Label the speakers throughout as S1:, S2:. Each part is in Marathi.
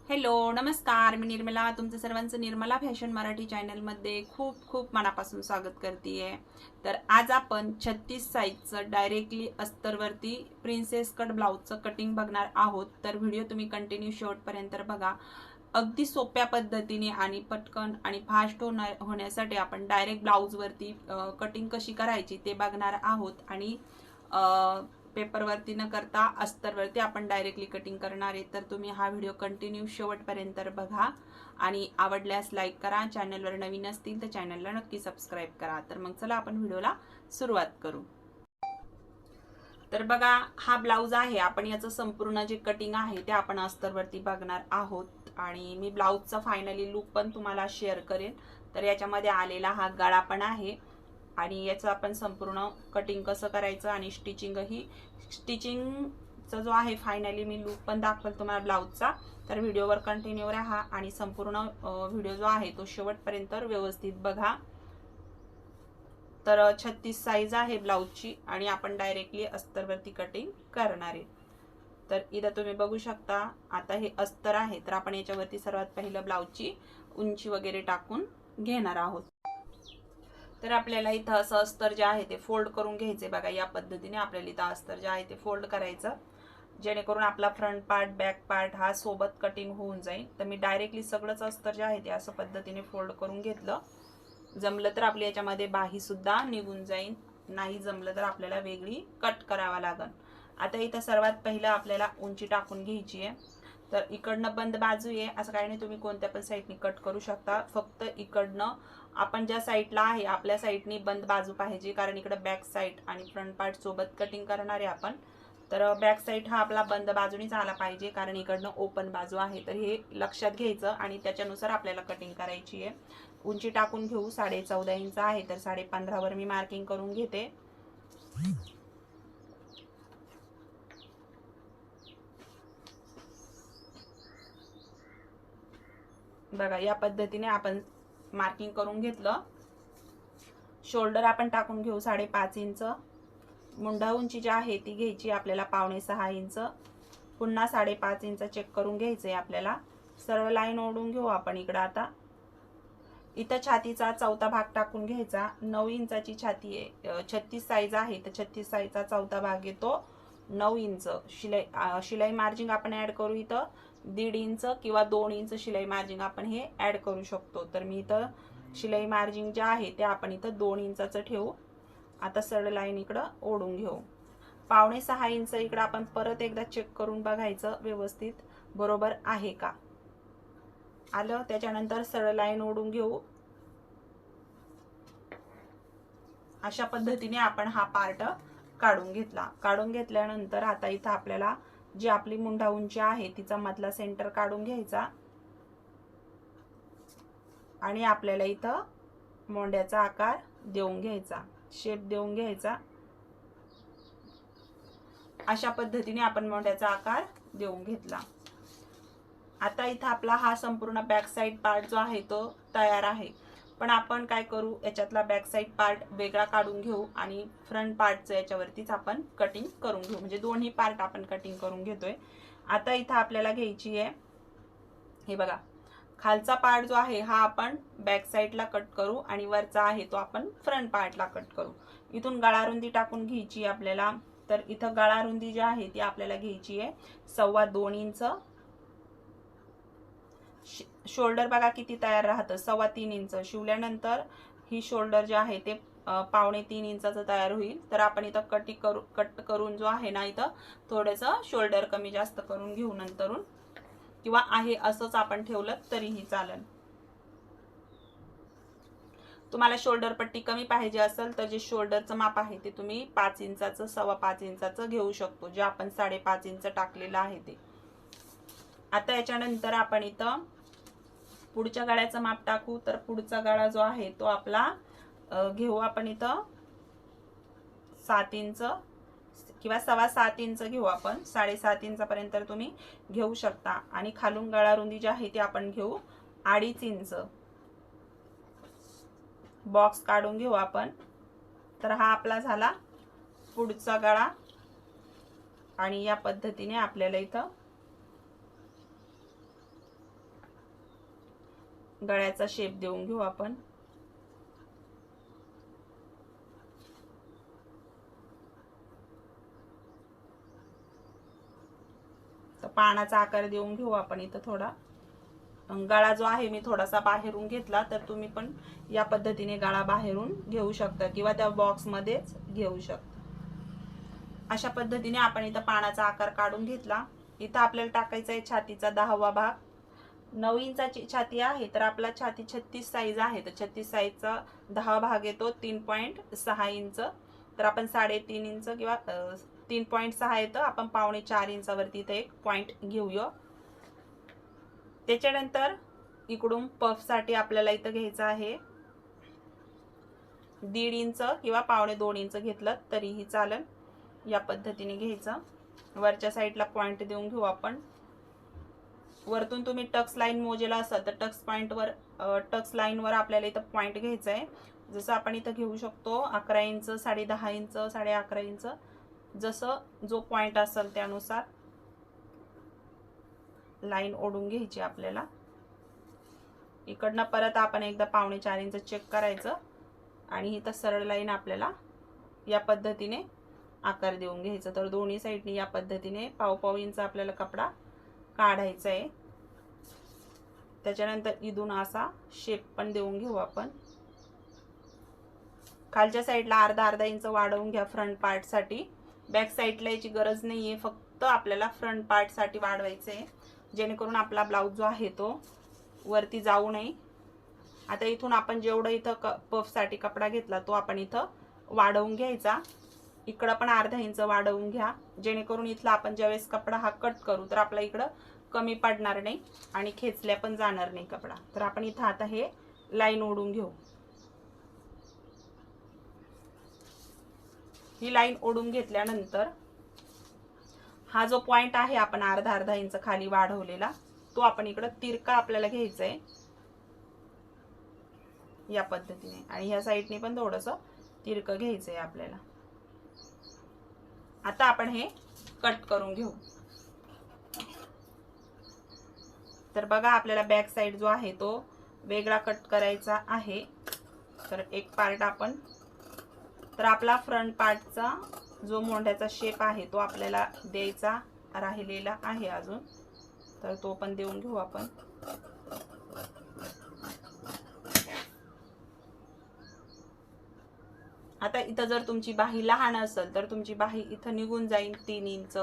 S1: हॅलो नमस्कार, मी निर्मला तुमचं सर्वांचं निर्मला फॅशन मराठी चॅनलमध्ये खूप खूप मनापासून स्वागत करते. तर आज आपण 36 साईजचं डायरेक्टली अस्तरवरती प्रिन्सेस कट ब्लाउजचं कटिंग बघणार आहोत. तर व्हिडिओ तुम्ही कंटिन्यू शेवटपर्यंत बघा. अगदी सोप्या पद्धतीने आणि पटकन आणि फास्ट होण्यासाठी आपण डायरेक्ट ब्लाउजवरती कटिंग कशी करायची ते बघणार आहोत. आणि पेपरवरती न करता अस्तरवरती आपण डायरेक्टली कटिंग करणार आहे. तर तुम्ही हा व्हिडिओ कंटिन्यू शेवटपर्यंत बघा आणि आवडल्यास लाईक करा. चॅनलवर नवीन असतील तर चॅनलला नक्की सबस्क्राईब करा. तर मग चला आपण व्हिडिओला सुरुवात करू. तर बघा, हा ब्लाउज आहे. आपण याचं संपूर्ण जे कटिंग आहे ते आपण अस्तरवरती बघणार आहोत आणि मी ब्लाउजचा फायनली लुक पण तुम्हाला शेअर करेन. तर याच्यामध्ये आलेला हा गळा पण आहे आणि याचं आपण संपूर्ण कटिंग कसं करायचं आणि स्टिचिंगचा जो आहे फायनली मी लुक पण दाखवेल तुम्हाला ब्लाउजचा. तर व्हिडिओवर कंटिन्यू राहा आणि संपूर्ण व्हिडिओ जो आहे तो शेवटपर्यंत व्यवस्थित बघा. तर 36 साईज आहे ब्लाउजची आणि आपण डायरेक्टली अस्तरवरती कटिंग करणार आहे. तर इथं तुम्ही बघू शकता. आता हे अस्तर आहे तर आपण याच्यावरती सर्वात पहिलं ब्लाउजची उंची वगैरे टाकून घेणार आहोत. तर आपल्याला इथं असं अस्तर जे आहे ते फोल्ड करून घ्यायचे. बघा, या पद्धतीने आपल्याला इथं अस्तर जे आहे ते फोल्ड करायचं, जेणेकरून आपला फ्रंट पार्ट बॅक पार्ट हा सोबत कटिंग होऊन जाईल. तर मी डायरेक्टली सगळंच अस्तर जे आहे ते असं पद्धतीने फोल्ड करून घेतलं. जमलं तर आपल्या याच्यामध्ये बाही सुद्धा निघून जाईल, नाही जमलं तर आपल्याला वेगळी कट करावा लागेल. आता इथं सर्वात पहिलं आपल्याला उंची टाकून घ्यायची आहे. तर इकडनं बंद बाजू आहे असं काही नाही, तुम्ही कोणत्या पण साईडनी कट करू शकता. फक्त इकडनं आपण ज्या साईडला आहे आपल्या साईडनी बंद बाजू पाहिजे, कारण इकडं बॅक साईड आणि फ्रंट पार्ट सोबत कटिंग करणार आहे आपण. तर बॅक साईड हा आपला बंद बाजूनीच आला पाहिजे, कारण इकडनं ओपन बाजू आहे. तर हे लक्षात घ्यायचं आणि त्याच्यानुसार आपल्याला कटिंग करायची आहे. उंची टाकून घेऊ. 14.5 इंच आहे तर 15.5 वर मी मार्किंग करून घेते. बघा, या पद्धतीने आपण मार्किंग करून घेतलं. शोल्डर आपण टाकून घेऊ 5.5 इंच. मुंडा उंची जी आहे ती घ्यायची आपल्याला 5.5 इंच. पुन्हा 5.5 इंच चेक करून घ्यायचंय आपल्याला. सरळ लाईन ओढून घेऊ आपण इकडं. आता इथं छातीचा चौथा भाग टाकून घ्यायचा. 9 इंचाची छाती आहे, 36 साईज आहे तर 36 साईजचा चौथा भाग येतो 9 इंच. शिलाई मार्जिन आपण ऍड करू इथं 1.5 इंच किंवा 2 इंच शिलाई मार्जिन आपण हे ऍड करू शकतो. तर मी इथं शिलाई मार्जिन जे आहे ते आपण इथं 2 इंचाचं ठेवू. आता सरळ लाईन इकडं ओढून घेऊ. 5.5 इंच इकडं आपण परत एकदा चेक करून बघायचं व्यवस्थित बरोबर आहे का. आलं. त्याच्यानंतर सरळ लाईन ओढून घेऊ. अशा पद्धतीने आपण हा पार्ट काढून घेतला. काढून घेतल्यानंतर आता इथं आपल्याला जी आपली मुंडा उंची आहे तिचा मधला सेंटर काढून घ्यायचा आणि आपल्याला इथं मोंड्याचा आकार देऊन घ्यायचा, शेप देऊन घ्यायचा. अशा पद्धतीने आपण मोंड्याचा आकार देऊन घेतला. आता इथं आपला हा संपूर्ण बॅक साइड पार्ट जो आहे तो तयार आहे. पण आपण काय करू, याच्यातला बॅक साइड पार्ट वेगळा काढून घेऊ आणि फ्रंट पार्टचं याच्यावरतीच आपण कटिंग करून घेऊ. म्हणजे दोन्ही पार्ट आपण कटिंग करून घेतोय. आता इथं आपल्याला घ्यायची आहे, हे बघा, खालचा पार्ट जो आहे हा आपण बॅक साइडला कट करू आणि वरचा आहे तो आपण फ्रंट पार्टला कट करू. इथून गळारुंदी टाकून घ्यायची आपल्याला. तर इथं गळारुंदी जी आहे ती आपल्याला घ्यायची आहे 2.25 इंच. शोल्डर बघा किती तयार राहतं, 3.25 इंच. शिवल्यानंतर ही शोल्डर जे आहे ते 2.25 इंचाचं तयार होईल. तर आपण इथं कट करून जो आहे ना, इथं थोडंसं शोल्डर कमी जास्त करून घेऊ नंतरून, किंवा आहे असंच आपण ठेवलं तरीही चालेल. तुम्हाला शोल्डर पट्टी कमी पाहिजे असेल तर जे शोल्डरचं माप आहे ते तुम्ही 5 इंचाचं 5.25 इंचाचं घेऊ शकतो, जे आपण 5.5 इंच टाकलेलं आहे ते. आता याच्यानंतर आपण इथं पुढच्या गळ्याचं माप टाकू. तर पुढचा गळा जो आहे तो आपला घेऊ आपण इथं 7 इंच किंवा 7.25 इंच घेऊ आपण. 7.5 इंचापर्यंत तुम्ही घेऊ शकता. आणि खालून गळा रुंदी जी आहे ती आपण घेऊ 2.5 इंच. बॉक्स काढून घेऊ आपण. तर हा आपला झाला पुढचा गळा. आणि या पद्धतीने आपल्याला इथं गळ्याचा शेप देऊन घेऊ आपण. तर पानाचा आकार देऊन घेऊ आपण इथं थोडा. गळा जो आहे मी थोडासा बाहेरून घेतला, तर तुम्ही पण या पद्धतीने गळा बाहेरून घेऊ शकता किंवा त्या बॉक्स मध्येच घेऊ शकता. अशा पद्धतीने आपण इथं पानाचा आकार काढून घेतला. इथं आपल्याला टाकायचा आहे छातीचा 10वा भाग. 9 इंचाची छाती आहे, तर आपला छाती 36 साईज आहे, तर 36 साईजचा 10 भाग येतो 3.6 इंच. तर आपण 3.5 इंच किंवा 3.6 येतं, आपण 3.25 इंचावरती इथं एक पॉइंट घेऊया. त्याच्यानंतर इकडून पफ साठी आपल्याला इथं घ्यायचं आहे 1.5 इंच किंवा 2.25 इंच घेतलं तरीही चालेल. या पद्धतीने घ्यायचं. वरच्या साईडला पॉइंट देऊन घेऊ आपण. वरतून तुम्ही टक्स लाईन मोजेला असाल तर टक्स लाईनवर आपल्याला इथं पॉइंट घ्यायचा आहे. जसं आपण इथं घेऊ शकतो 11 इंच, 10.5 इंच, 11.5 इंच, जसं जो पॉइंट असेल त्यानुसार लाईन ओढून घ्यायची आपल्याला. इकडनं परत आपण एकदा 3.25 इंच चेक करायचं आणि इथं सरळ लाईन आपल्याला या पद्धतीने आकार देऊन घ्यायचं. तर दोन्ही साईडनी या पद्धतीने 1.5 इंच आपल्याला कपडा काढायचा आहे. त्याच्यानंतर इथून असा शेप पण देऊन घेऊ आपण. खालच्या साईडला अर्धा इंच वाढवून घ्या फ्रंट पार्ट साठी. बॅक साईडला याची गरज नाहीये, फक्त आपल्याला फ्रंट पार्ट साठी वाढवायचं आहे, जेणेकरून आपला ब्लाउज जो आहे तो वरती जाऊ नये. आता इथून आपण जेवढं इथं पफ साठी कपडा घेतला तो आपण इथं वाढवून घ्यायचा. इकडं पण अर्धा इंच वाढवून घ्या, जेणेकरून इथला आपण ज्यावेळेस कपडा हा कट करू तर आपला इकडं कमी पडणार नाही आणि खेचल्या पण जाणार नाही कपडा. तर आपण इथं आता हे लाईन ओढून घेऊ. ही लाईन ओढून घेतल्यानंतर हा जो पॉइंट आहे आपण अर्धा इंच खाली वाढवलेला तो आपण इकडं तिरका आपल्याला घ्यायचा आहे या पद्धतीने, आणि ह्या साईडने पण थोडंसं तिरकं घ्यायचं आहे आपल्याला. आता आपण हे कट करून घेऊ. तर बघा आपल्याला बॅक साइड जो आहे तो वेगळा कट करायचा आहे. तर एक पार्ट आपण, तर आपला फ्रंट पार्टचा जो मोंढ्याचा शेप आहे तो आपल्याला द्यायचा राहिलेला आहे अजून, तर तो पण देऊन घेऊ आपण. आता इथं जर तुमची बाही लहान असेल तर तुमची बाही इथं निघून जाईल. 3 इंच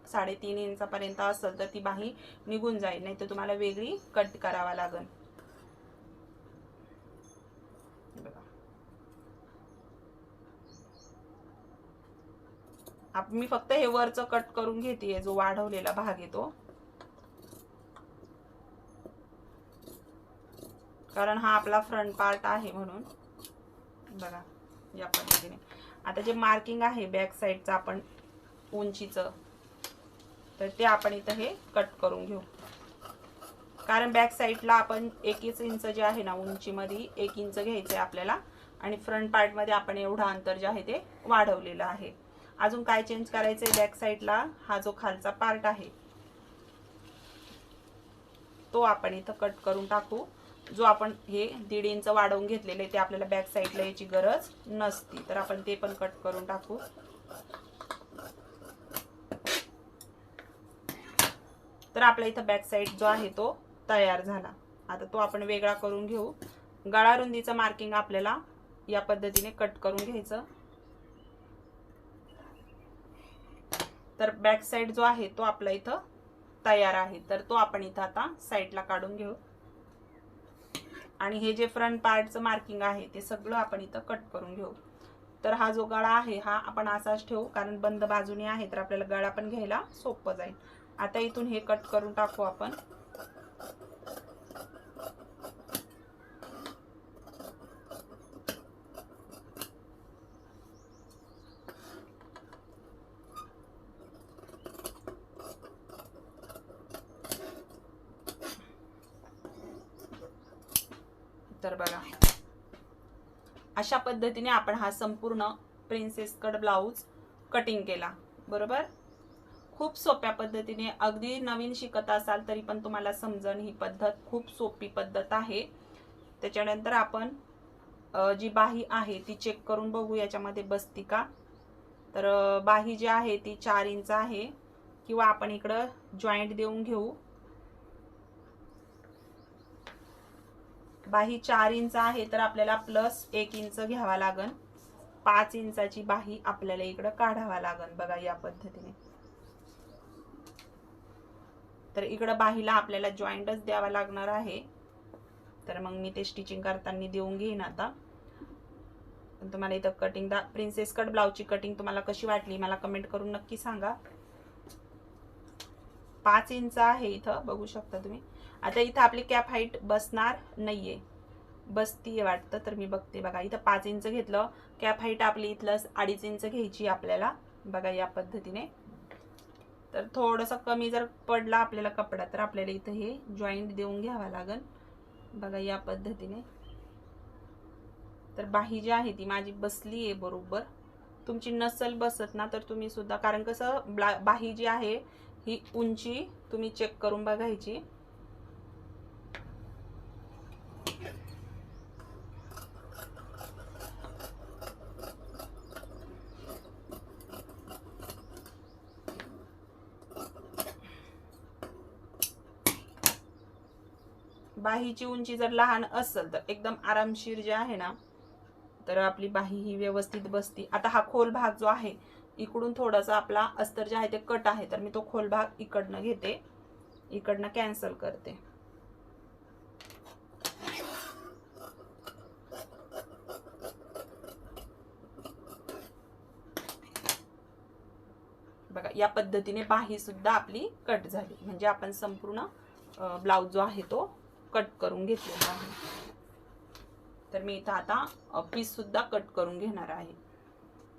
S1: 3.5 इंचापर्यंत असेल तर ती बाही निघून जाईल, नाही तर तुम्हाला वेगळी कट करावा लागेल. मी फक्त हे वरचं कट करून घेते, जो वाढवलेला भाग आहे तो, कारण हा आपला फ्रंट पार्ट आहे म्हणून. बघा या पद्धतीने. आता जे मार्किंग आहे बॅक साइडचं आपण उंचीचं, तर ते आपण इथं हे कट करून घेऊ. कारण बॅक साइडला आपण 1 इंच जे आहे ना उंचीमध्ये 1 इंच घ्यायचं आहे आपल्याला, आणि फ्रंट पार्ट मध्ये आपण एवढं अंतर जे आहे ते वाढवलेलं आहे. अजून काय चेंज करायचंय बॅक साइडला, हा जो खालचा पार्ट आहे तो आपण इथं कट करून टाकू. जो आपण हे 1.5 इंच वाढवून घेतलेले ते आपल्याला बॅक साइडला याची गरज नसती, तर आपण ते पण कट करून टाकू. तर आपला इथं बॅक साइड जो आहे तो तयार झाला. आता तो आपण वेगळा करून घेऊ. गळा रुंदीचं मार्किंग आपल्याला या पद्धतीने कट करून घ्यायचं. तर बॅक साइड जो आहे तो आपला इथं तयार आहे, तर तो आपण इथं आता साइडला काढून घेऊ. आणि हे जे फ्रंट पार्टचं मार्किंग आहे ते सगळं आपण इथं कट करून घेऊ. तर हा जो गळा आहे हा आपण असाच ठेवू, कारण बंद बाजूने आहे तर आपल्याला गळा पण घ्यायला सोपं जाईल. आता इथून हे कट करून टाकू आपण. तर बघा अशा पद्धतीने आपण हा संपूर्ण प्रिन्सेस कट ब्लाउज कटिंग केला. बरोबर, खूप सोप्या पद्धतीने, अगदी नवीन शिकत असाल तरी पण तुम्हाला समजन ही पद्धत. खूप सोपी पद्धत आहे. त्याच्यानंतर आपण जी बाही आहे ती चेक करून बघू याच्यामध्ये बसती का. तर बाही जी आहे ती 4 इंच आहे, किंवा आपण इकडं जॉईंट देऊन घेऊ. बाही 4 इंच आहे तर आपल्याला प्लस 1 इंच घ्यावा लागन. 5 इंचाची बाही आपल्याला इकडं काढावा लागन. बघा या पद्धतीने. तर इकडं बाहीला आपल्याला जॉईंटच द्यावा लागणार आहे. तर मग मी ते स्टिचिंग करताना देऊन घेईन आता. पण तुम्हाला इथं कटिंग प्रिन्सेस कट ब्लाउजची कटिंग तुम्हाला कशी वाटली मला कमेंट करून नक्की सांगा. 5 इंच आहे इथं, बघू शकता तुम्ही. आता इथं आपली कॅप हाईट बसणार नाहीये, बसतीये वाटतं, तर मी बघते. बघा इथं 5 इंच घेतलं. कॅप हाईट आपली इथलं 2.5 इंच घ्यायची आपल्याला. बघा या पद्धतीने. तर थोडंसं कमी जर पडला आपल्याला कपडा तर आपल्याला इथं हे जॉईंट देऊन घ्यावा लागेल. बघा या पद्धतीने. तर बाही जी आहे ती माझी बसली आहे बरोबर. तुमची नसल बसत ना तर तुम्ही सुद्धा, कारण कसं बाही जी आहे ही उंची तुम्ही चेक करून बघायची. बाहीची उंची जर लहान असेल तर एकदम आरामशीर जे आहे ना, तर आपली बाही ही व्यवस्थित बसती. आता हा खोल भाग जो आहे इकडून थोडासा आपला अस्तर जे आहे ते कट आहे, तर मी तो खोल भाग इकडनं घेते, इकडनं कॅन्सल करते. बघा या पद्धतीने बाही सुद्धा आपली कट झाली. म्हणजे आपण संपूर्ण ब्लाउज जो आहे तो कट करून घेतलेला आहे. तर मी इथं आता पीस सुद्धा कट करून घेणार आहे.